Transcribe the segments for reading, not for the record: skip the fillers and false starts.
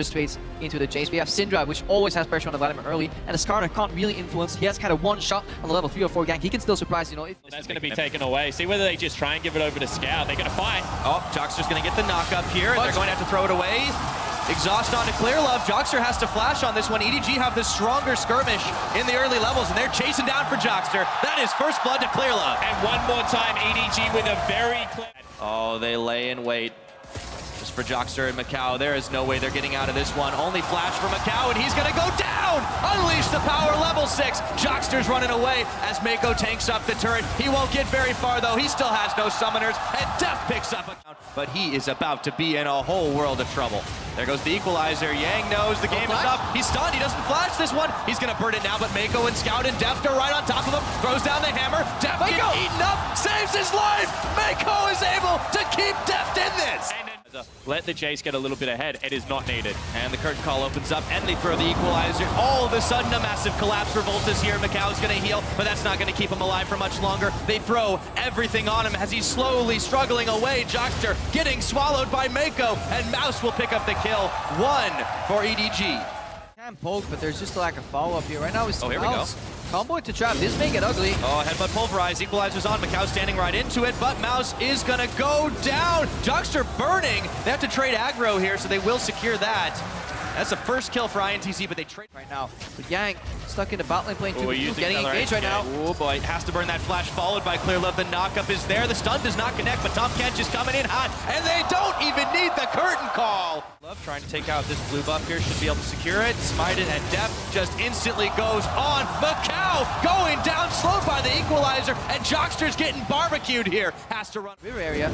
Straight into the chase. We have Syndra, which always has pressure on the Vladimir early, and the Skarner can't really influence. He has kind of one shot on the level 3 or 4 gank. He can still surprise, you know. That's going to be taken away. See whether they just try and give it over to Scout. They're going to fight. Oh, Joxter's going to get the knock up here, and they're going to have to throw it away. Exhaust onto Clearlove. Joxter has to flash on this one. EDG have the stronger skirmish in the early levels, and they're chasing down for Joxter. That is first blood to Clearlove. And one more time, EDG with a very clear... Oh, they lay in wait. Just for Joxter and Macau. There is no way they're getting out of this one. Only flash for Macau, and he's gonna go down! Unleash the power, level 6. Joxter's running away as Mako tanks up the turret. He won't get very far though. He still has no summoners, and Def picks up a count. But he is about to be in a whole world of trouble. There goes the equalizer. Yang knows the game is up. He's stunned. He doesn't flash this one. He's gonna burn it now, but Mako and Scout and Deft are right on top of him. Throws down the hammer. Deft gets eaten up, saves his life. Mako is able to keep Deft in this. Let the Jace get a little bit ahead. It is not needed. And the curtain call opens up, and they throw the equalizer. All of a sudden, a massive collapse for Voltas here. Macau's going to heal, but that's not going to keep him alive for much longer. They throw everything on him as he's slowly struggling away. Joxter getting swallowed by Mako, and Mouse will pick up the kill. 1 for EDG. Can poke, but there's just a lack of follow-up here. Right now, he's here we go. Combo into trap. This may get ugly. Oh, headbutt pulverize. Equalizer's on. Macau standing right into it, but Mouse is gonna go down. Joxter burning. They have to trade aggro here, so they will secure that. That's the first kill for INTZ, but they trade right now. But Yang stuck in the bot lane playing 2v2, getting engaged right now. Oh boy, has to burn that flash, followed by Clearlove. The knockup is there. The stun does not connect, but Tom Kent just coming in hot, and they don't even need the curtain call. Love trying to take out this blue buff here, should be able to secure it. Smite it, and Def just instantly goes on. Macau going down, slowed by the equalizer, and Joxter's getting barbecued here. Has to run Rear area.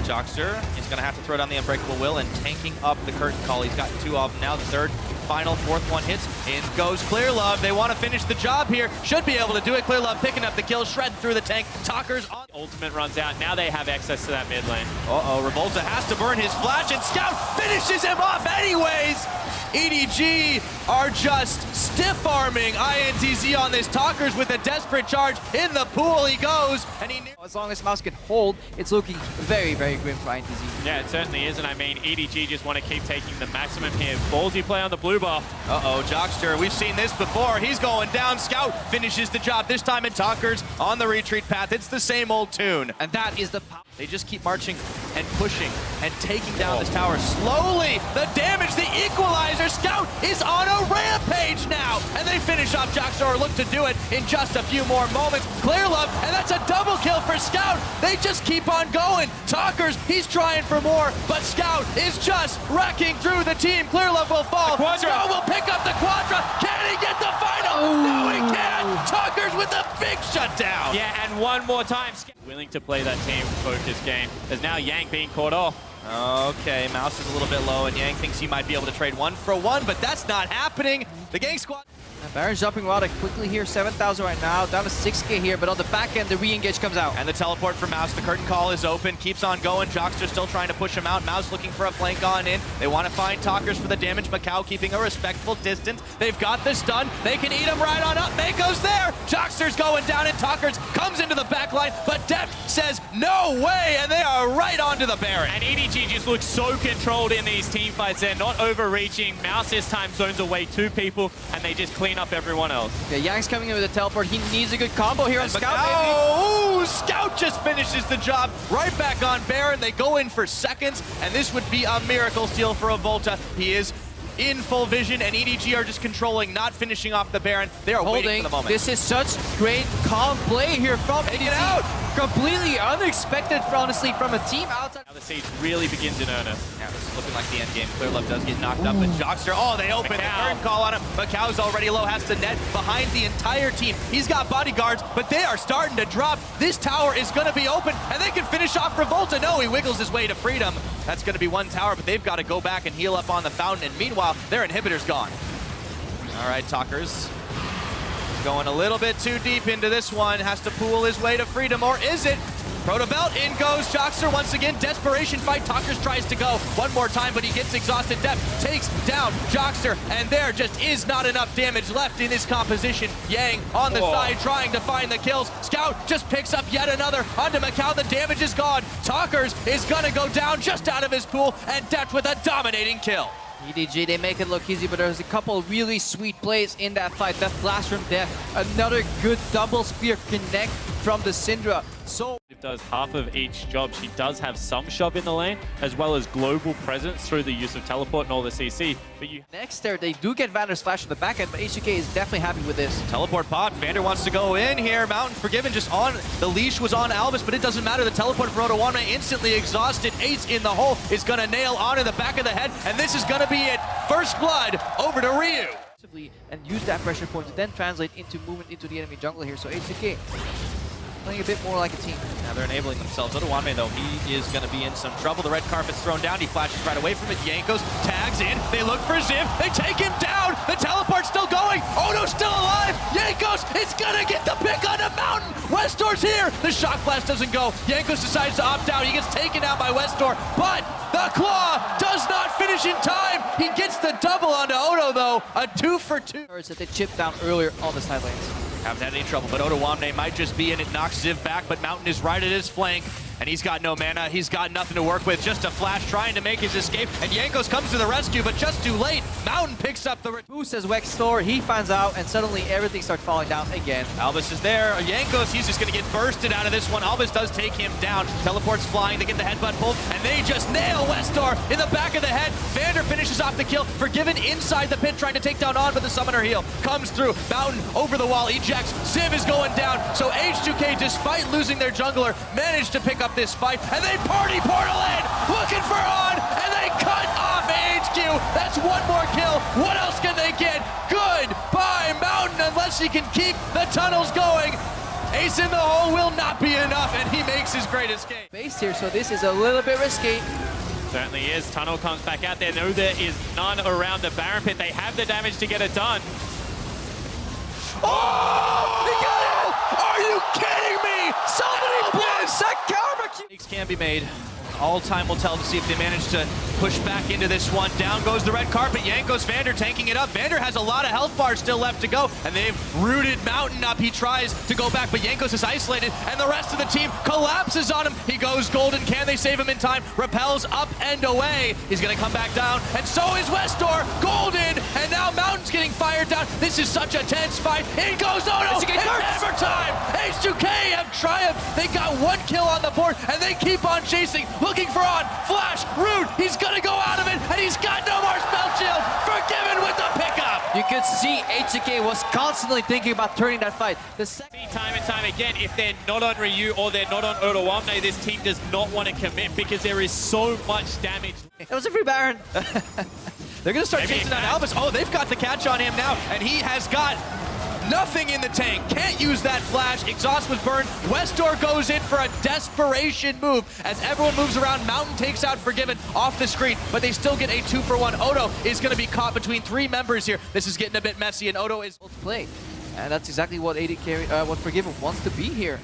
Joxter is going to have to throw down the Unbreakable Will and tanking up the curtain call. He's got 2 of them now. The third, final, fourth one hits. In goes Clearlove. They want to finish the job here. Should be able to do it. Clearlove picking up the kill, shredding through the tank. Talker's on. Ultimate runs out. Now they have access to that mid lane. Uh-oh, Revolta has to burn his flash, and Scout finishes him off anyways. EDG are just stiff-arming INTZ on this. Talkers with a desperate charge. In the pool he goes, and he... As long as Mouse can hold, it's looking very, very grim for INTZ. Yeah, it certainly is, and I mean, EDG just want to keep taking the maximum here. Ballsy play on the blue buff. Uh-oh, Joxter, we've seen this before. He's going down. Scout finishes the job, this time in Talkers on the retreat path. It's the same old tune. And that is the power. They just keep marching and pushing and taking down this tower slowly. The damage, the equalizer. Scout is on a rampage now. And they finish off Joxter, or look to do it in just a few more moments. Clearlove, and that's a double kill for Scout. They just keep on going. Talkers, he's trying for more, but Scout is just wrecking through the team. Clearlove will fall. Scout will pick up the Quadra. Can he get the final? No, he can't. Talkers with a big shutdown. Yeah, and one more time. Willing to play that team-focused game. There's now Yang being caught off. Okay, Mouse is a little bit low, and Yang thinks he might be able to trade 1 for 1, but that's not happening. The gang squad... Baron's jumping rather quickly here, 7,000 right now, down to 6k here, but on the back end, the re-engage comes out. And the teleport for Mouse, the curtain call is open, keeps on going. Joxter still trying to push him out. Mouse looking for a flank on in. They want to find Talkers for the damage. Macau keeping a respectful distance. They've got the stun. They can eat him right on up. Mako's there. Joxter's going down, and Talkers comes into the back line, but Deft says no way, and they are right onto the Baron. And EDG just looks so controlled in these team fights. They're not overreaching. Mouse this time zones away 2 people, and they just clean up everyone else. Yeah, Yang's coming in with a teleport. He needs a good combo here on Scout. Oh, Scout just finishes the job. Right back on Baron. They go in for seconds, and this would be a miracle steal for Revolta. He is in full vision, and EDG are just controlling, not finishing off the Baron. They are waiting for the moment. This is such great calm play here from EDG. Out. Completely unexpected, honestly, from a team outside. Now the siege really begins in earnest. Yeah, this is looking like the end game. Clearlove does get knocked up, but Joxter, oh, they open the curtain call on him. Macau's already low, has to net behind the entire team. He's got bodyguards, but they are starting to drop. This tower is going to be open, and they can finish off Revolta. No, he wiggles his way to freedom. That's going to be 1 tower, but they've got to go back and heal up on the fountain, and meanwhile, their inhibitor's gone. All right, Talkers. Going a little bit too deep into this one, has to pool his way to freedom, or is it? Protobelt, in goes Joxter once again. Desperation fight. Talkers tries to go one more time, but he gets exhausted. Def takes down Joxter, and there just is not enough damage left in his composition. Yang on the side trying to find the kills. Scout just picks up yet another onto Macau. The damage is gone. Talkers is gonna go down just out of his pool, and Def with a dominating kill. EDG, they make it look easy, but there's a couple really sweet plays in that fight. That flash from Death, another good double spear connect from the Syndra. So It does half of each job. She does have some shove in the lane, as well as global presence through the use of teleport and all the CC. But you next there, they do get Vander's flash on the back end, but HUK is definitely happy with this. Teleport pop. Vander wants to go in here. Mountain Forgiven just on. The leash was on Albus, but it doesn't matter. The teleport from Otowanme instantly exhausted. Ace in the hole is going to nail onto the back of the head, and this is going to be it. First blood over to Ryu. And use that pressure point to then translate into movement into the enemy jungle here. So HUK playing a bit more like a team. Now they're enabling themselves. Otowanme, though, he is going to be in some trouble. The red carpet's thrown down. He flashes right away from it. Jankos tags in. They look for Ziv. They take him down. The teleport's still going. Oto's still alive. Jankos is going to get the pick on the mountain. Westor's here. The shock blast doesn't go. Jankos decides to opt out. He gets taken out by Westor, but the claw does not finish in time. He gets the double onto Oto, though. A 2 for 2. That they chipped down earlier on the side lanes. Haven't had any trouble, but Otowanme might just be in. It knocks Ziv back, but Mountain is right at his flank, and he's got no mana. He's got nothing to work with. Just a flash trying to make his escape, and Jankos comes to the rescue, but just too late. Mountain picks up the boost as Wextor. He finds out, and suddenly everything starts falling down again. Albus is there. Jankos, he's just going to get bursted out of this one. Albus does take him down. Teleport's flying. They get the headbutt pulled, and they just nail Westor in the back of the head. Vander finishes off the kill. Forgiven inside the pit, trying to take down On, but the summoner heal comes through. Mountain over the wall, ejects. Ziv is going down. So H2K, despite losing their jungler, managed to pick up this fight, and they party portal in, looking for On, and they cut off HQ. That's one more kill. What else can they get? Goodbye, Mountain, unless he can keep the tunnels going. Ace in the hole will not be enough, and he makes his great escape. Base here, so this is a little bit risky. certainly is. Tunnel comes back out there. No, there is none around the Baron Pit. They have the damage to get it done. Oh! He got it! Are you kidding me? Somebody blocks that counter! Mistakes can be made. All time will tell to see if they manage to push back into this one. Down goes the red carpet. Jankos Vander tanking it up. Vander has a lot of health bars still left to go, and they've rooted Mountain up. He tries to go back, but Jankos is isolated, and the rest of the team collapses on him. He goes golden. Can they save him in time? Repels up and away. He's going to come back down, and so is Westor. Golden, and now Mountain's getting fired down. This is such a tense fight. In goes Oto. It's never time. H2K have triumphed. They got one kill on the board, and they keep on chasing. Looking for On, flash, root, he's gonna go out of it, and he's got no more spell shield. Forgiven with the pickup. You could see HK was constantly thinking about turning that fight. Time and time again, if they're not on Ryu or they're not on Otowanme, this team does not want to commit because there is so much damage. That was a free Baron. They're gonna start chasing down Albus. Oh, they've got the catch on him now, and he has got nothing in the tank. Can't use that flash. Exhaust was burned. Westor goes in for a desperation move. As everyone moves around, Mountain takes out Forgiven off the screen, but they still get a 2-for-1. Oto is going to be caught between three members here. This is getting a bit messy, and Oto is play. And that's exactly what what Forgiven wants to be here.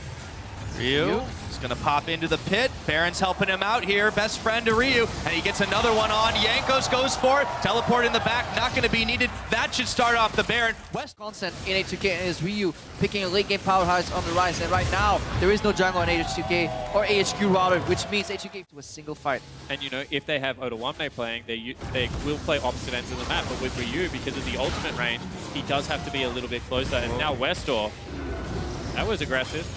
Ryu is going to pop into the pit. Baron's helping him out here. Best friend to Ryu, and he gets another one on. Jankos goes for it. Teleport in the back, not going to be needed. That should start off the Baron. West constant in H2K and is Ryu picking a late game powerhouse on the rise, and right now there is no jungle on H2K or AHQ router, which means H2K to a single fight. And you know, if they have Otowanme playing, they will play opposite ends of the map, but with Ryu, because of the ultimate range, he does have to be a little bit closer, and now Westor, that was aggressive.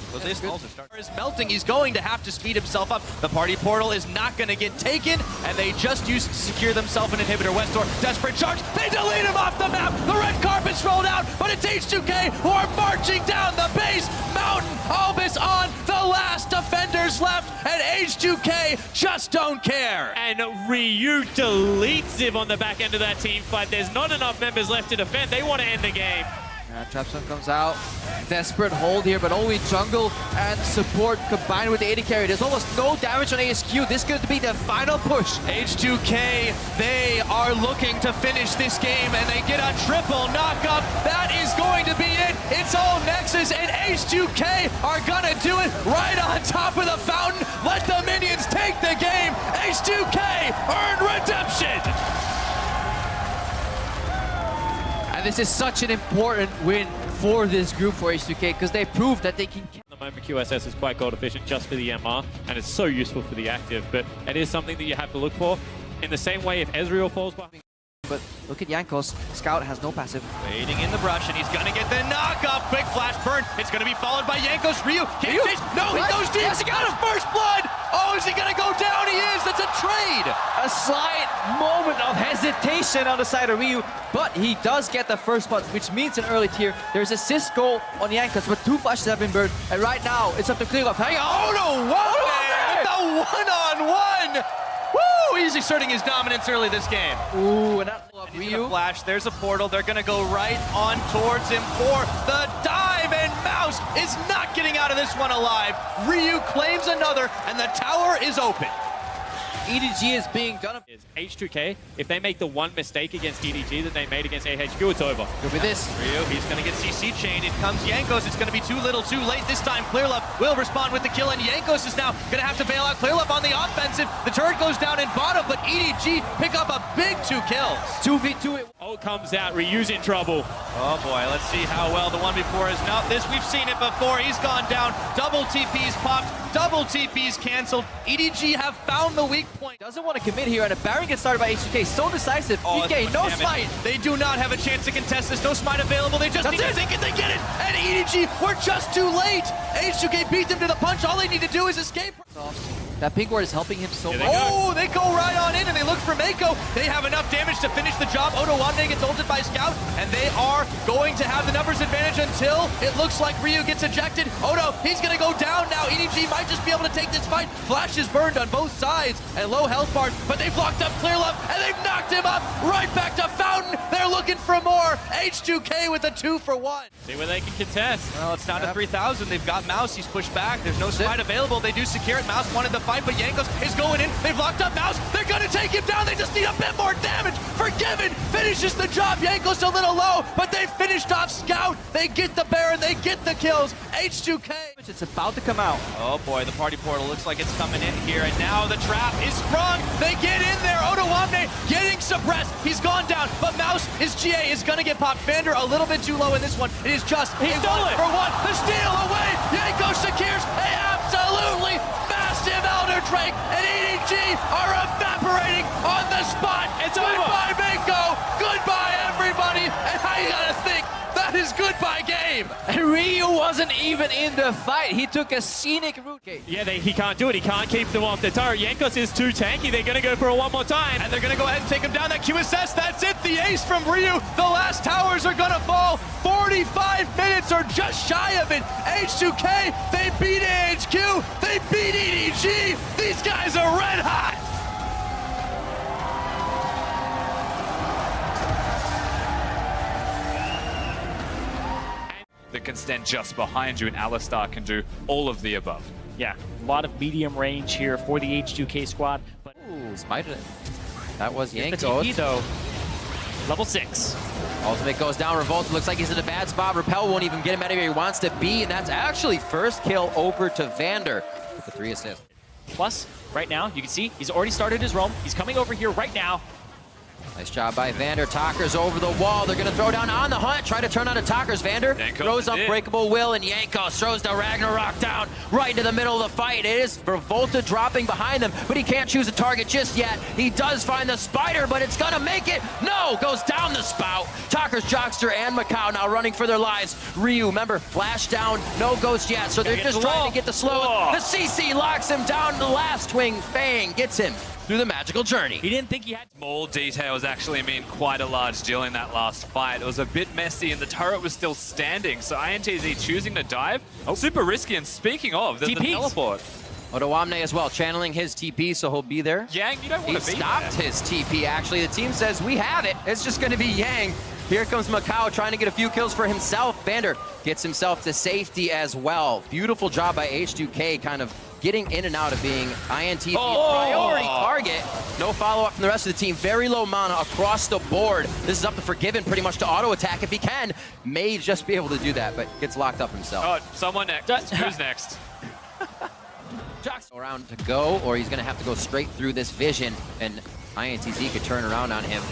Is melting. He's going to have to speed himself up. The party portal is not going to get taken, and they just used to secure themselves an inhibitor. Westor, desperate charge. They delete him off the map. The red carpet's rolled out, but it's H2K who are marching down the base. Mountain, Albus On, the last defenders left, and H2K just don't care. And Ryu deletes Ziv on the back end of that team fight. There's not enough members left to defend. They want to end the game. Trapstone comes out, desperate hold here, but only jungle and support combined with the AD carry. There's almost no damage on ASQ. This could be the final push. H2K, they are looking to finish this game, and they get a triple knockup. That is going to be it. It's all Nexus, and H2K are gonna do it right on top of the fountain. Let the minions take the game. H2K earn redemption. And this is such an important win for this group for H2K because they proved that they can. At the moment, QSS is quite gold efficient just for the MR, and it's so useful for the active, but it is something that you have to look for. In the same way, if Ezreal falls behind. But look at Jankos. Scout has no passive. Waiting in the brush, and he's gonna get the knock-up. Quick flash burn. It's gonna be followed by Jankos. Ryu can't chase. No, he goes deep. He got his first blood. Oh, is he gonna go down? He is. That's a trade. A slight moment of hesitation on the side of Ryu, but he does get the first blood, which means an early tier. There's assist goal on Jankos, but 2 flashes have been burned, and right now it's up to clear off. Hang on! Oh no! With the one-on-one. Woo! He's asserting his dominance early this game. Ooh, and that Ryu. Flash, there's a portal. They're gonna go right on towards him for the dive, and Mouse is not getting out of this one alive. Ryu claims another, and the tower is open. EDG is being done. H2K, if they make the one mistake against EDG that they made against AHQ, it's over. Could be this. Ryu, he's going to get CC chained. In comes Jankos. It's going to be too little, too late this time. Clearlove will respond with the kill, and Jankos is now going to have to bail out Clearlove on the offensive. The turret goes down in bottom, but EDG pick up a big 2 kills. 2v2. Ult comes out, Ryu's in trouble. Oh boy, let's see how well the one before is. No, this we've seen it before. He's gone down. Double TPs popped. Double TPs canceled. EDG have found the weak point. Doesn't want to commit here, and a Baron gets started by H2K. So decisive. DK, no smite. They do not have a chance to contest this. No smite available. They just need to think it. They get it. And EDG, we're just too late. H2K beat them to the punch. All they need to do is escape. That pink ward is helping him so much. Oh, they go right on in, and they look for Mako. They have enough damage to finish the job. Odo Wamne gets ulted by Scout, and they are going to have the numbers advantage until it looks like Ryu gets ejected. Odo, he's going to go down now. EDG might just be able to take this fight. Flash is burned on both sides, and low health bars, but they've locked up Clearlove, and they've knocked him up right back to Fountain. They're looking for more. H2K with a 2-for-1. See where they can contest. Well, it's down to 3,000. They've got Mouse. He's pushed back. There's no smite available. They do secure it. Mouse wanted the fight, but Jankos is going in. They've locked up Mouse. They're going to take him down. They just need a bit more damage. Forgiven finishes the job. Jankos a little low, but they finished off Scout. They get the Baron. They get the kills. H2K. It's about to come out. Oh boy, the party portal looks like it's coming in here, and now the trap is sprung. They get in there. Odo Wamne getting suppressed. He's gone down, but Mouse, his GA is going to get popped. Vander a little bit too low in this one. It is just a 1-for-1. The steal away. Jankos secures a absolutely massive Elder Drake, and EDG are evaporating on the spot. It's goodbye, Mako. Goodbye, everybody. And how you gotta think that is goodbye game. And Ryu wasn't even in the fight. He took a scenic route. Yeah, he can't do it. He can't keep them off the turret. Jankos is too tanky. They're going to go for it one more time. And they're going to go ahead and take him down. That QSS, that's it. The ace from Ryu. The last towers are going to fall. 45 minutes or just shy of it. H2K, they beat AHQ. They beat EDG. These guys are red hot. that can stand just behind you, and Alistar can do all of the above. Yeah, a lot of medium range here for the H2K squad. But Ooh, spited it. That was the Jankos. TP though, level 6. Ultimate goes down. Revolt looks like he's in a bad spot. Repel won't even get him out of where he wants to be, and that's actually first kill over to Vander with the 3 assists. Plus, right now, you can see he's already started his roam. He's coming over here right now. Nice job by Vander. Talker's over the wall. They're going to throw down on the hunt. Try to turn on to Talker's. Vander throws Unbreakable Will, and Jankos throws the Ragnarok down right into the middle of the fight. It is Revolta dropping behind them, but he can't choose a target just yet. He does find the spider, but it's going to make it. No! Goes down the spout. Talker's Jockster and Macau now running for their lives. Ryu, remember, flash down. No ghost yet, so they're just trying to get the slow. The CC locks him down. The last swing. Fang gets him through the magical journey. He didn't think he had... Small details actually mean quite a large deal in that last fight. It was a bit messy and the turret was still standing, so INTZ choosing to dive. Super risky, and speaking of, there's the teleport. Odoamne as well, channeling his TP, so he'll be there. Yang, you don't want to be He stopped his TP, actually. The team says, we have it. It's just going to be Yang. Here comes Macau trying to get a few kills for himself. Vander gets himself to safety as well. Beautiful job by H2K, kind of getting in and out of being INTZ's priority target. No follow-up from the rest of the team. Very low mana across the board. This is up to Forgiven pretty much to auto-attack if he can. May just be able to do that, but gets locked up himself. Oh, someone next. Who's next? Jock's around to go, or he's going to have to go straight through this vision, and INTZ could turn around on him.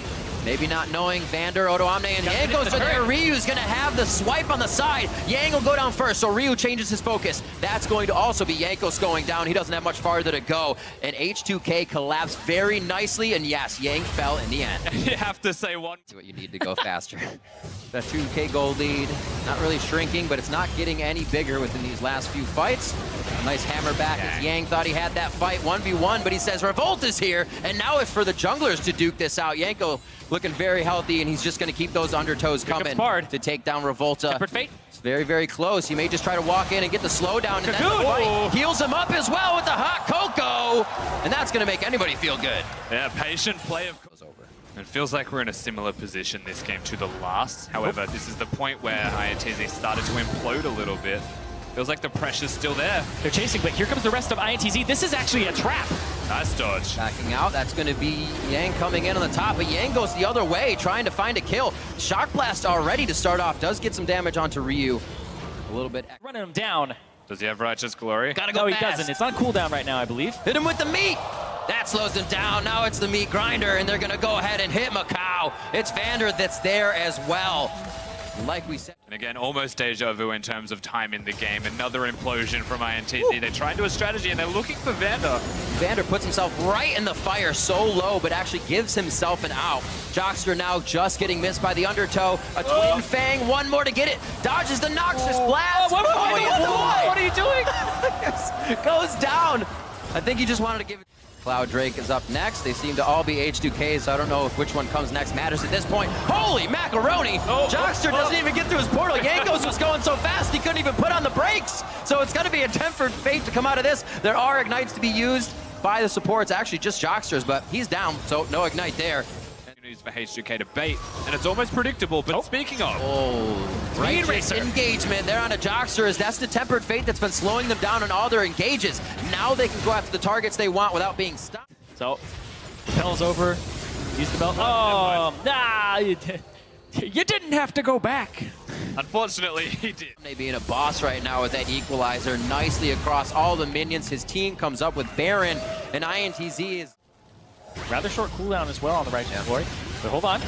Maybe not knowing Vander, Odoamne, and Yang goes for there. Ryu's going to have the swipe on the side. Yang will go down first, so Ryu changes his focus. That's going to also be Jankos going down. He doesn't have much farther to go. And H2K collapsed very nicely, and yes, Yang fell in the end. You have to say one. What you need to go faster. That 2K gold lead, not really shrinking, but it's not getting any bigger within these last few fights. A nice hammer back as Yang thought he had that fight 1v1, but he says Revolt is here, and now it's for the junglers to duke this out. Yanko looking very healthy, and he's just going to keep those undertows coming to take down Revolta. Tempered Fate. It's very, very close. He may just try to walk in and get the slowdown, and then heals him up as well with the hot cocoa, and that's going to make anybody feel good. Yeah, patient play of Goes over. It feels like we're in a similar position this game to the last. However, this is the point where INTZ started to implode a little bit. Feels like the pressure's still there. They're chasing, but here comes the rest of INTZ. This is actually a trap. Nice dodge. Backing out, that's going to be Yang coming in on the top, but Yang goes the other way, trying to find a kill. Shock Blast already to start off, does get some damage onto Ryu. A little bit. Running him down. Does he have Righteous Glory? Gotta go No, fast. he doesn't. It's on cooldown right now, I believe. Hit him with the meat. That slows him down. Now it's the meat grinder, and they're going to go ahead and hit Macau. It's Vander that's there as well. Like we said. And again, almost deja vu in terms of time in the game. Another implosion from INTZ. They tried to do a strategy, and they're looking for Vander. Vander puts himself right in the fire, so low, but actually gives himself an out. Jockster now just getting missed by the undertow. A twin fang, one more to get it. Dodges the Noxious blast. What are you doing? Goes down. I think he just wanted to give it. Cloud Drake is up next. They seem to all be H2Ks, so I don't know if which one comes next matters at this point. Holy macaroni! Jockster doesn't even get through his portal. Yankos was going so fast he couldn't even put on the brakes. So it's going to be a tempered fate to come out of this. There are ignites to be used by the supports, actually just Jockster's, but he's down, so no ignite there. For H2K to bait, and it's almost predictable, but speaking of... Righteous engagement there on a Jockster, as that's the tempered fate that's been slowing them down on all their engages. Now they can go after the targets they want without being stopped. So, Bell's over. Use the bell. Oh, nah, you didn't have to go back. Unfortunately, he did. They being a boss right now with that equalizer nicely across all the minions. His team comes up with Baron, and INTZ is... Rather short cooldown as well on the Righteous Glory. But hold on.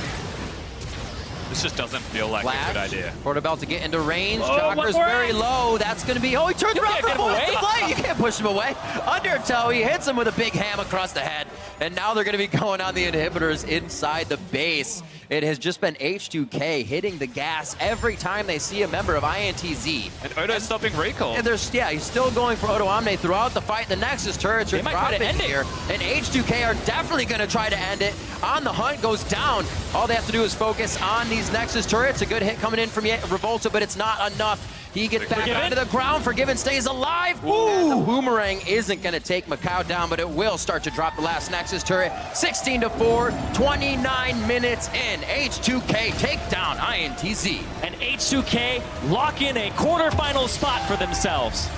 This just doesn't feel like a good idea. Portabell to get into range. Oh, Jocker's very low. That's going to be... Oh, he turns around for the play. You can't push him away. Undertow, he hits him with a big ham across the head. And now they're going to be going on the inhibitors inside the base. It has just been H2K hitting the gas every time they see a member of INTZ. And Odo's stopping recall. And he's still going for Odoamne throughout the fight. The Nexus turrets are dropping here. And H2K are definitely going to try to end it. On the hunt goes down. All they have to do is focus on these Nexus turrets. A good hit coming in from Revolta, but it's not enough. He gets back onto the ground. Forgiven stays alive. Ooh. The boomerang isn't going to take Macau down, but it will start to drop the last Nexus turret. 16-4, 29 minutes in. H2K take down INTZ. And H2K lock in a quarterfinal spot for themselves.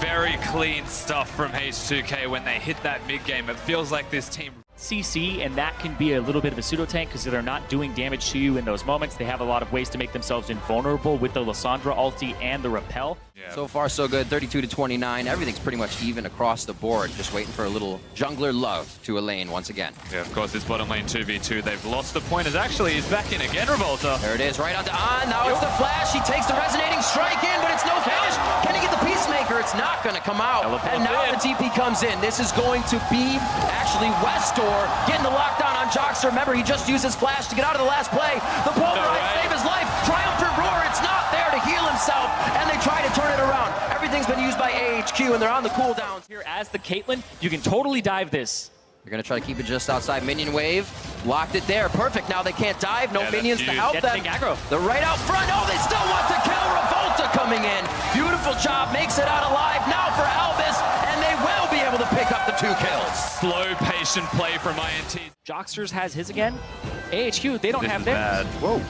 Very clean stuff from H2K when they hit that mid-game. It feels like this team... CC, and that can be a little bit of a pseudo-tank because they're not doing damage to you in those moments. They have a lot of ways to make themselves invulnerable with the Lissandra ulti and the repel. Yeah. So far, so good. 32-29. Everything's pretty much even across the board. Just waiting for a little jungler love to a lane once again. Yeah, of course, this bottom lane 2v2. They've lost the pointers. Actually, he's back in again, Revolta. There it is, right onto On. Now it's the flash. He takes the resonating strike in, but it's no finish. Can he get the Peacemaker? It's not going to come out. And now the TP comes in. This is going to be actually Westor getting the lockdown on Jockster. Remember, he just used his flash to get out of the last play. The Pulverize save his life. Triumphant Roar. It's not there to heal himself, and they try to turn it around. Everything's been used by AHQ, and they're on the cooldowns. Here as the Caitlyn, you can totally dive this. They're going to try to keep it just outside minion wave. Locked it there. Perfect. Now they can't dive. No minions to help them. Aggro. They're right out front. Oh, they still want to kill. Revolta coming in. Beautiful job. Makes it out alive now for Albus, and they will be able to pick up the 2 kills. Slow, patient play from INT. Jocksters has his again. AHQ, they don't have theirs. Whoa.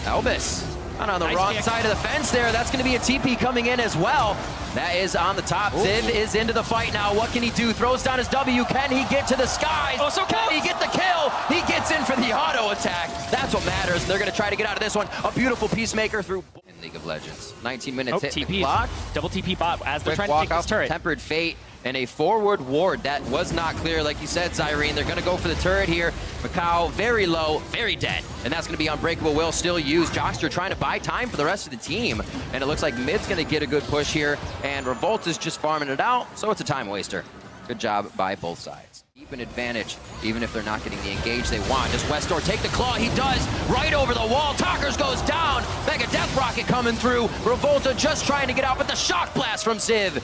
Albus. On the wrong side of the fence there. That's going to be a TP coming in as well. That is on the top. Ziv is into the fight now. What can he do? Throws down his W. Can he get to the skies? Oh, so can he get the kill? He gets in for the auto attack. That's what matters. They're going to try to get out of this one. A beautiful Peacemaker through in League of Legends. 19 minutes hit the clock. Double TP bot as they're Quick trying to take walk this turret. Tempered Fate. and a forward ward that was not clear, like you said, Zyrene. They're going to go for the turret here. Macau very low, very dead, and that's going to be Unbreakable Will still used. Jockster trying to buy time for the rest of the team, and it looks like mid's going to get a good push here, and Revolt is just farming it out, so it's a time waster. Good job by both sides. Keep an advantage, even if they're not getting the engage they want. Does Westor take the claw? He does, right over the wall. Talkers goes down. Mega Death Rocket coming through. Revolta just trying to get out, but the shock blast from Civ.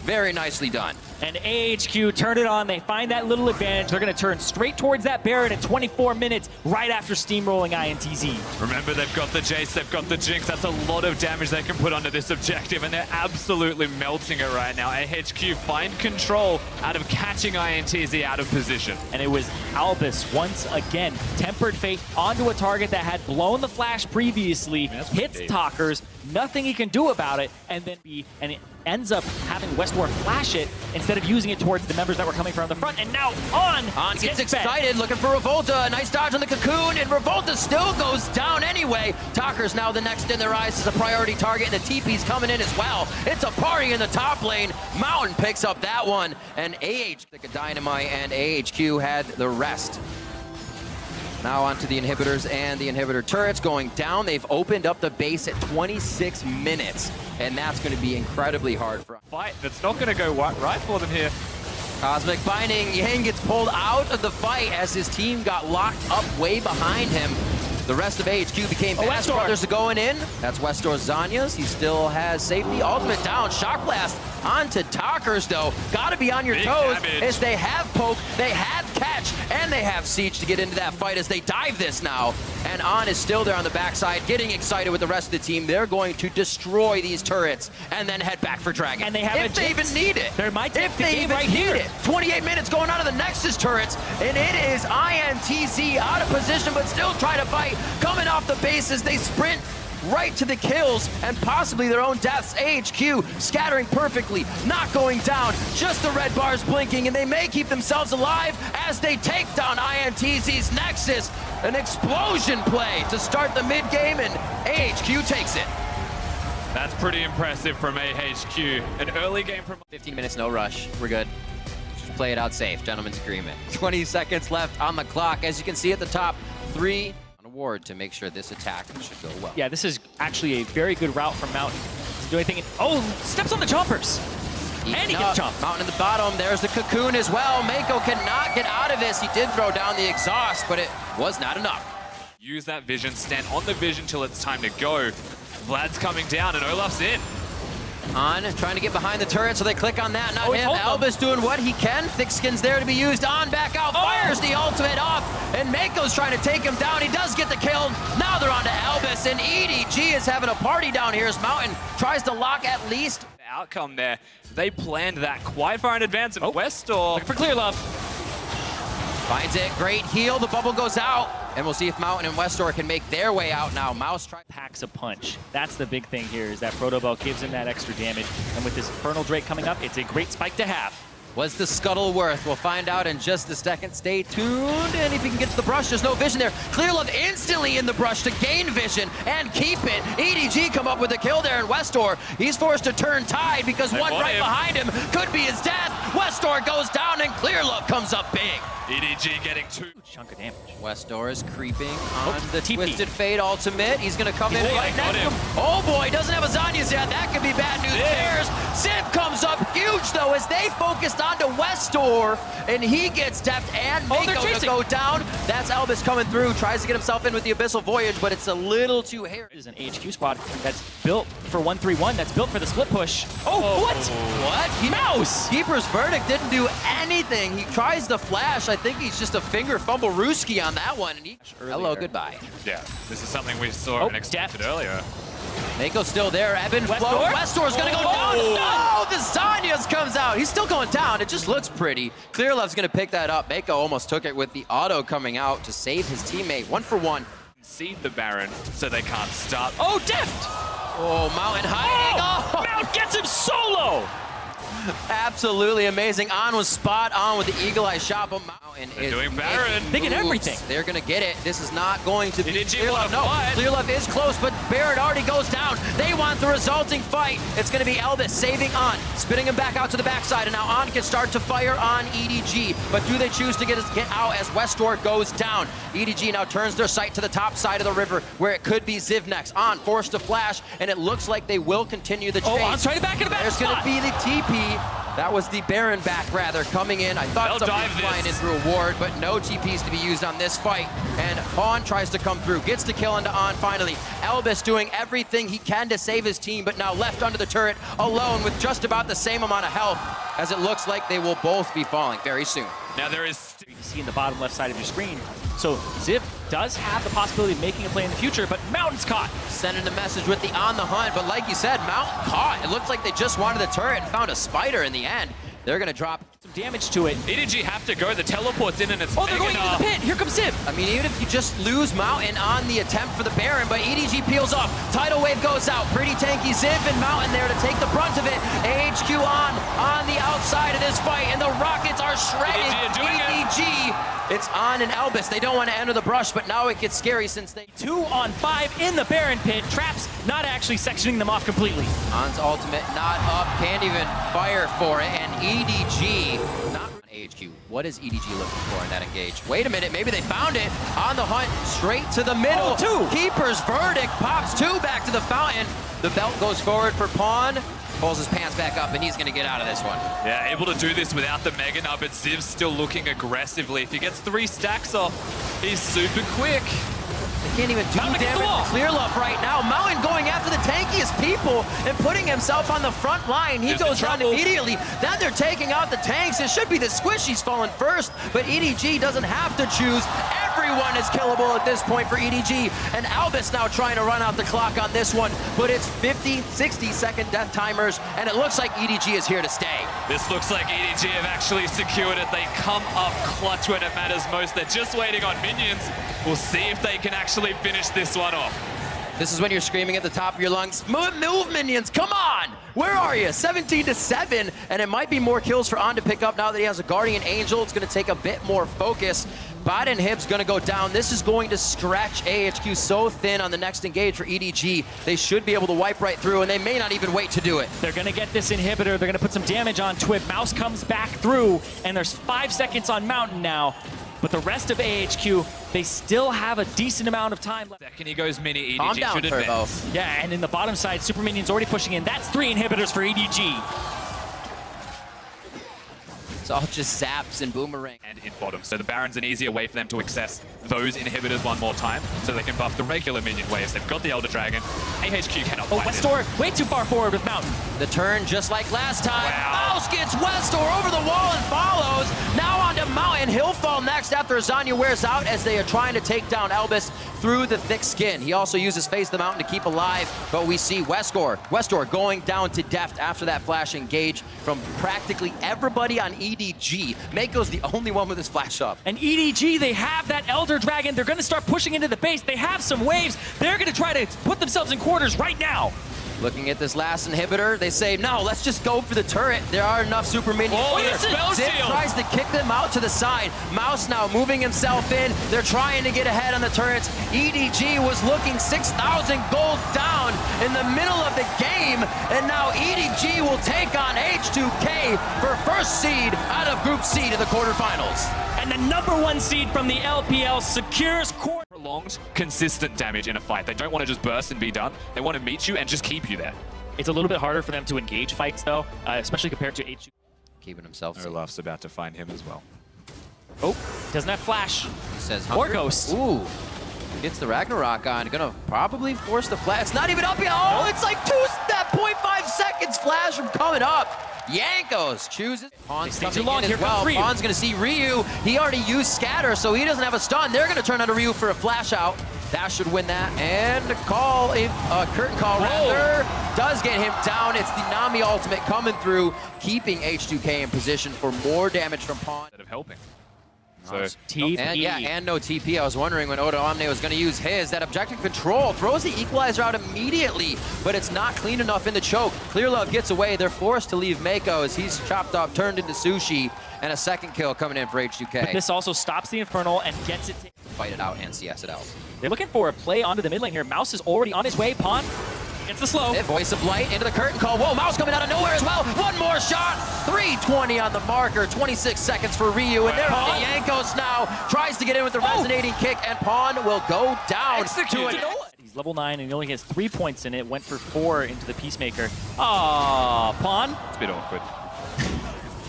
Very nicely done. And AHQ turned it on. They find that little advantage. They're going to turn straight towards that Baron in 24 minutes, right after steamrolling INTZ. Remember, they've got the Jace, they've got the Jinx. That's a lot of damage they can put onto this objective, and they're absolutely melting it right now. AHQ find control out of catching INTZ out of position. And it was Albus once again, tempered fate onto a target that had blown the flash previously, hits Talkers, nothing he can do about it, and it ends up having Westor flash it instead of using it towards the members that were coming from the front. And now On gets excited, looking for Revolta. A nice dodge on the cocoon, and Revolta still goes down anyway. Talker's now the next in their eyes as a priority target, and the TP's coming in as well. It's a party in the top lane. Mountain picks up that one, and Dynamite and AHQ had the rest. Now onto the inhibitors and the inhibitor turrets going down. They've opened up the base at 26 minutes, and that's going to be incredibly hard for Fight that's not going to go right for them here. Cosmic Binding. Yang gets pulled out of the fight as his team got locked up way behind him. The rest of AHQ became Bass Brothers going in. That's Westor's Zanya's. He still has safety. Ultimate down. Shock Blast onto Talkers, though. Got to be on your toes as they have poke, they have catch, and they have siege to get into that fight as they dive this now. And On is still there on the backside, getting excited with the rest of the team. They're going to destroy these turrets and then head back for Dragon. And they have if they even need it. There might if they even need it. 28 minutes going on to the Nexus turrets, and it is INTZ out of position, but still trying to fight. Coming off the bases, they sprint right to the kills and possibly their own deaths. AHQ scattering perfectly, not going down, just the red bars blinking, and they may keep themselves alive as they take down INTZ's Nexus. An explosion play to start the mid game, and AHQ takes it. That's pretty impressive from AHQ. An early game from 15 minutes, no rush. We're good. Just play it out safe, gentlemen's agreement. 20 seconds left on the clock. As you can see at the top, 3 ward to make sure this attack should go well. Yeah, this is actually a very good route from Mountain. Do anything. Oh, steps on the chompers. And he gets chomped. Mountain in the bottom. There's the cocoon as well. Mako cannot get out of this. He did throw down the exhaust, but it was not enough. Use that vision, stand on the vision till it's time to go. Vlad's coming down and Olaf's in. On trying to get behind the turret, so they click on that, not him. Albus doing what he can. Thick Skin's there to be used. On back out, fires the ultimate off, and Mako's trying to take him down. He does get the kill. Now they're on to Albus, and EDG is having a party down here as Mountain tries to lock at least. The outcome there, they planned that quite far in advance, and Westor looking for Clear Love. Finds it, great heal, the bubble goes out. And we'll see if Mountain and Westor can make their way out now. Mouse packs a punch. That's the big thing here, is that Protobell gives him that extra damage. And with this Infernal Drake coming up, it's a great spike to have. Was the scuttle worth? We'll find out in just a second. Stay tuned. And if he can get to the brush, there's no vision there. Clear Love instantly in the brush to gain vision and keep it. EDG come up with a kill there, and Westor, he's forced to turn tide because one right behind him could be his death. Westor goes down, and Clear Love comes up big. EDG getting 2 chunk of damage. Westor is creeping on the Twisted Fate ultimate. He's going to come in right next to him. Oh boy, doesn't have a Zanya's yet. That could be bad news bears. Civ comes up huge though as they focused onto Westor, and he gets depped and Mako to go down. That's Albus coming through, tries to get himself in with the Abyssal Voyage, but it's a little too hairy. It is an HQ squad that's built for 1-3-1, that's built for the split push. Oh, what? What? Mouse! Keeper's Verdict didn't do anything. He tries the flash. I think he's just a finger fumble Ruski on that one. And he, hello, goodbye. Yeah, this is something we saw and expected earlier. Mako's still there. Evan Westor's gonna go down. Oh, the Zanya's comes out. He's still going down. It just looks pretty. Clear Love's gonna pick that up. Mako almost took it with the auto coming out to save his teammate. 1 for 1. Seed the Baron so they can't stop. Oh, deft! Oh, Mountain hiding. Oh, Mount gets him solo! Absolutely amazing. On was spot on with the Eagle Eye shot, but Mountain is doing Baron. They get everything. They're gonna get it. This is not going to be Clear Love. No, Clear Love is close, but Baron already goes down. They want the resulting fight. It's going to be Elvis saving On, spinning him back out to the backside, and now On can start to fire on EDG. But do they choose to get out as Westdoor goes down? EDG now turns their sight to the top side of the river, where it could be Ziv next. On forced to flash, and it looks like they will continue the chase. Oh, On's trying to back in the back. There's going to be the TP. That was the Baron back, rather, coming in. I thought somebody was flying in through a ward, but no TPs to be used on this fight. And On tries to come through, gets the kill into On finally. Elvis doing everything he can to save his team, but now left under the turret, alone with just about the same amount of health, as it looks like they will both be falling very soon. Now there is... You can see in the bottom left side of your screen. So Ziv does have the possibility of making a play in the future, but Mountain's caught. Sending a message with the On the hunt, but like you said, Mountain caught. It looks like they just wanted the turret and found a spider in the end. They're going to drop some damage to it. EDG have to go. The teleport's in and it's... Oh, they're going into the pit. Here comes Ziv. I mean, even if you just lose Mountain on the attempt for the Baron, but EDG peels off. Tidal Wave goes out. Pretty tanky Ziv and Mountain there to take the brunt of it. AHQ on the outside of this fight, and the Rockets are shredded. EDG, it's On and Elvis. They don't want to enter the brush, but now it gets scary since they... 2 on 5 in the Baron pit. Traps not actually sectioning them off completely. On's ultimate not up. Can't even fire for it, and EDG not on AHQ. What is EDG looking for in that engage? Wait a minute, maybe they found it. On the hunt, straight to the middle. Oh, 2. Keeper's verdict pops 2 back to the fountain. The belt goes forward for Pawn. Pulls his pants back up, and he's going to get out of this one. Yeah, able to do this without the Mega Nub, but Ziv's still looking aggressively. If he gets 3 stacks off, he's super quick. They can't even do damage to Clear Love right now. Mountain going after the tankiest people and putting himself on the front line. He goes down immediately. Then they're taking out the tanks. It should be the Squishies falling first, but EDG doesn't have to choose. Everyone is killable at this point for EDG. And Albus now trying to run out the clock on this one, but it's 50, 60-second death timers, and it looks like EDG is here to stay. This looks like EDG have actually secured it. They come up clutch when it matters most. They're just waiting on minions. We'll see if they can actually finish this one off. This is when you're screaming at the top of your lungs, move minions, come on! Where are you? 17-7, and it might be more kills for On to pick up now that he has a Guardian Angel. It's going to take a bit more focus. Bot and Hib's going to go down. This is going to stretch AHQ so thin on the next engage for EDG. They should be able to wipe right through, and they may not even wait to do it. They're going to get this inhibitor. They're going to put some damage on Twib. Mouse comes back through, and there's 5 seconds on Mountain now. But the rest of AHQ, they still have a decent amount of time left. Second he goes mini, Calm EDG down, should advance. Yeah, and in the bottom side, Super Minion's already pushing in. That's 3 inhibitors for EDG. It's all just zaps and boomerang. And in bottom, so the Baron's an easier way for them to access those inhibitors one more time, so they can buff the regular minion waves. They've got the Elder Dragon. AHQ cannot fight it. Westdoor way too far forward with Mountain. The turn just like last time. Wow. Mouse gets Westdoor over the wall and follows. Now onto Mountain. He'll fall next after Azania wears out as they are trying to take down Elvis through the thick skin. He also uses Face the Mountain to keep alive, but we see Westdoor going down to death after that flash engage from practically everybody on EDG. Mako's the only one with his flash up. And EDG, they have that Elder Dragon. They're going to start pushing into the base. They have some waves. They're going to try to put themselves in quarters right now. Looking at this last inhibitor, they say, no, let's just go for the turret. There are enough super minions. Oh, the spell Zip shield. tries to kick them out to the side. Mouse now moving himself in. They're trying to get ahead on the turrets. EDG was looking 6,000 gold down in the middle of the game. And now EDG will take on H2K for first seed out of Group C to the quarterfinals. And the #1 seed from the LPL secures quarter. Prolonged, consistent damage in a fight. They don't want to just burst and be done. They want to meet you and just keep you there. It's a little bit harder for them to engage fights, though, especially compared to H2. Keeping himself safe. Olaf's about to find him as well. Oh, doesn't have flash. He says Or Ghost. Ooh. Gets the Ragnarok on. Gonna probably force the flash. It's not even up yet. Oh, it's like 0.5 seconds flash from coming up. Yankos chooses. Pawn's They stay too coming long. in Here as well. comes Ryu. Pawn's gonna see Ryu. He already used Scatter, so he doesn't have a stun. They're gonna turn onto Ryu for a flash out. That should win that. And a call, a curtain call rather, does get him down. It's the Nami ultimate coming through, keeping H2K in position for more damage from Pawn. Instead of helping. So, TP. And no TP. I was wondering when Oda Omne was going to use his. That objective control throws the equalizer out immediately, but it's not clean enough in the choke. Clear Love gets away. They're forced to leave Mako as he's chopped up, turned into sushi, and a second kill coming in for H2K. But this also stops the Infernal and gets it. fight it out and CS it out. They're looking for a play onto the mid lane here. Mouse is already on his way. Pawn gets the slow. Voice of Light into the curtain call. Whoa, Mouse coming out of nowhere as well. One more shot. 3:20 on the marker. 26 seconds for Ryu. And there are the Yankos now. Tries to get in with the resonating kick, and Pawn will go down. He's level 9 and he only has 3 points in it. Went for 4 into the Peacemaker. Ah, Pawn. It's a bit awkward.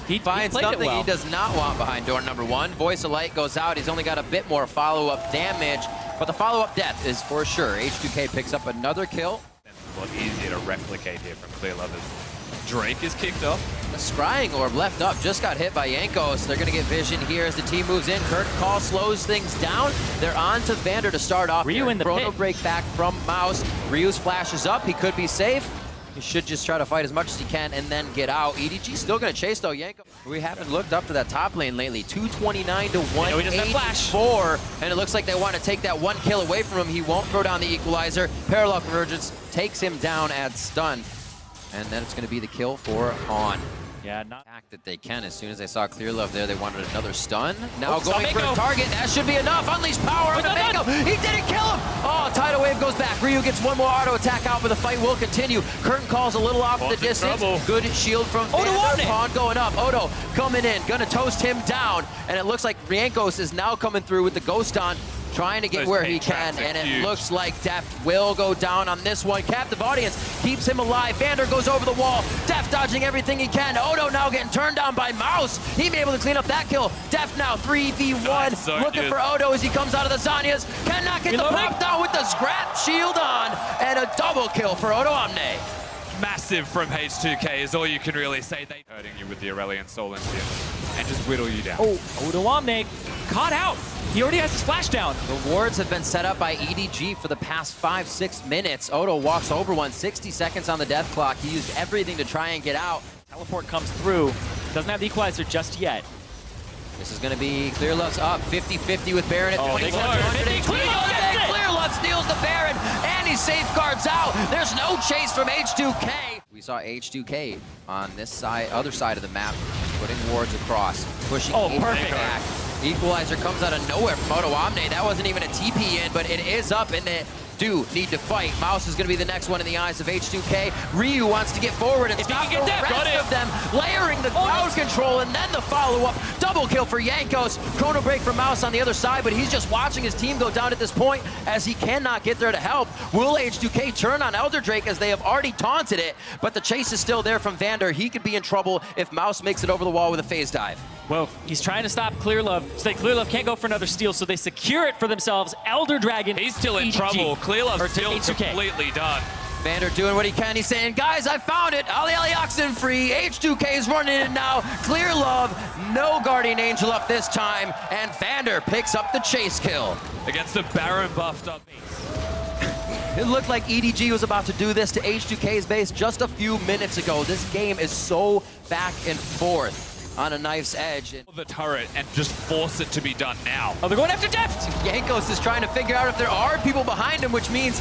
He finds something he does not want behind door number 1. Voice of Light goes out. He's only got a bit more follow-up damage, but the follow-up death is for sure. H2K picks up another kill. It's a lot easier to replicate here from Clear Love as Drake is kicked off. The scrying orb left up just got hit by Yankos. They're going to get vision here as the team moves in. Curtain call slows things down. They're on to Vander to start off. Ryu in the Chrono pit. break back from Mouse. Ryu's flash is up. He could be safe. He should just try to fight as much as he can and then get out. EDG still going to chase though. Yanko. We haven't looked up to that top lane lately. 229 to 184. And it looks like they want to take that 1 kill away from him. He won't throw down the equalizer. Parallel convergence takes him down at stun. And then it's going to be the kill for Pawn. Yeah, not Act that they can. As soon as they saw Clear Love there, they wanted another stun. Now Oh, going for a target. That should be enough. Unleash power on Mako. He didn't kill him. Oh, Tidal Wave goes back. Ryu gets one more auto attack out, but the fight will continue. Curtain calls a little off the distance. Good shield from Vander. Pawn going up. Odo coming in. Gonna toast him down. And it looks like Riankos is now coming through with the Ghost on, trying to get where he can, and it looks like Deft will go down on this one. Captive audience keeps him alive. Vander goes over the wall. Deft dodging everything he can. Odo now getting turned down by Mouse. He may be able to clean up that kill. Deft now 3v1, looking for Odo as he comes out of the Zanyas. Cannot get the pop down with the scrap shield on, and a double kill for Odo Omne. Massive from H2K is all you can really say. They hurting you with the Aurelion Soul Engine and just whittle you down. Oh, Odo Omne caught out. He already has his flash down. The wards have been set up by EDG for the past 5-6 minutes. Odo walks over one, 60 seconds on the death clock. He used everything to try and get out. Teleport comes through. Doesn't have the equalizer just yet. This is going to be Clear Love's up 50-50 with Baron at 27. Clear Love steals the Baron, and he safeguards out. There's no chase from H2K. We saw H2K on this side, other side of the map, putting wards across, pushing perfect back. Equalizer comes out of nowhere from Odo Omne. That wasn't even a TP in, but it is up, and they do need to fight. Mouse is going to be the next one in the eyes of H2K. Ryu wants to get forward and stop the rest of them, layering the crowd control, and then the follow-up. Double kill for Yankos. Chrono break for Mouse on the other side, but he's just watching his team go down at this point as he cannot get there to help. Will H2K turn on Elder Drake as they have already taunted it, but the chase is still there from Vander. He could be in trouble if Mouse makes it over the wall with a phase dive. Well, he's trying to stop Clear Love, so that Clear Love can't go for another steal, so they secure it for themselves. Elder Dragon. He's still in trouble. Clear Love's still completely done. Vander doing what he can. He's saying, guys, I found it. Ali Oxen free. H2K is running it now. Clear Love, no Guardian Angel up this time. And Vander picks up the chase kill. Against a Baron buffed up. It looked like EDG was about to do this to H2K's base just a few minutes ago. This game is so back and forth on a knife's edge. The turret and just force it to be done now. Oh, they're going after Deft. Yankos is trying to figure out if there are people behind him, which means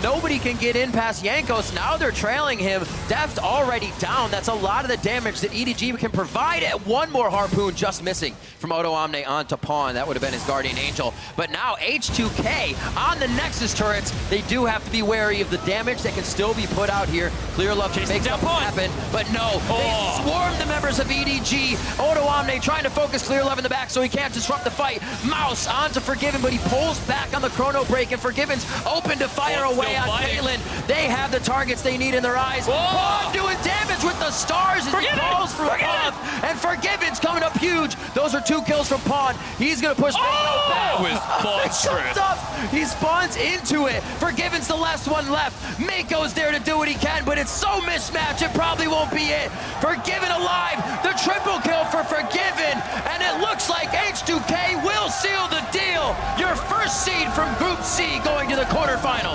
nobody can get in past Yankos. Now they're trailing him. Deft already down. That's a lot of the damage that EDG can provide. One more harpoon just missing from Odo Omne onto Pawn. That would have been his Guardian Angel. But now H2K on the Nexus turrets. They do have to be wary of the damage that can still be put out here. Clear Love can make something happen, but no. They swarm the members of EDG. Odo Omne trying to focus Clear Love in the back so he can't disrupt the fight. Mouse onto Forgiven, but he pulls back on the Chrono break, and Forgiven's open to fire away on Caitlyn. They have the targets they need in their eyes. Pawn doing damage with the stars as he falls through above. And Forgiven's coming up huge. Those are 2 kills from Pawn. He's going to push back. He spawns into it. Forgiven's the last one left. Mako's there to do what he can, but it's so mismatched, it probably won't be it. Forgiven alive. The triple kill for Forgiven. And it looks like H2K will seal the deal. Your first seed from Group C going to the quarterfinals.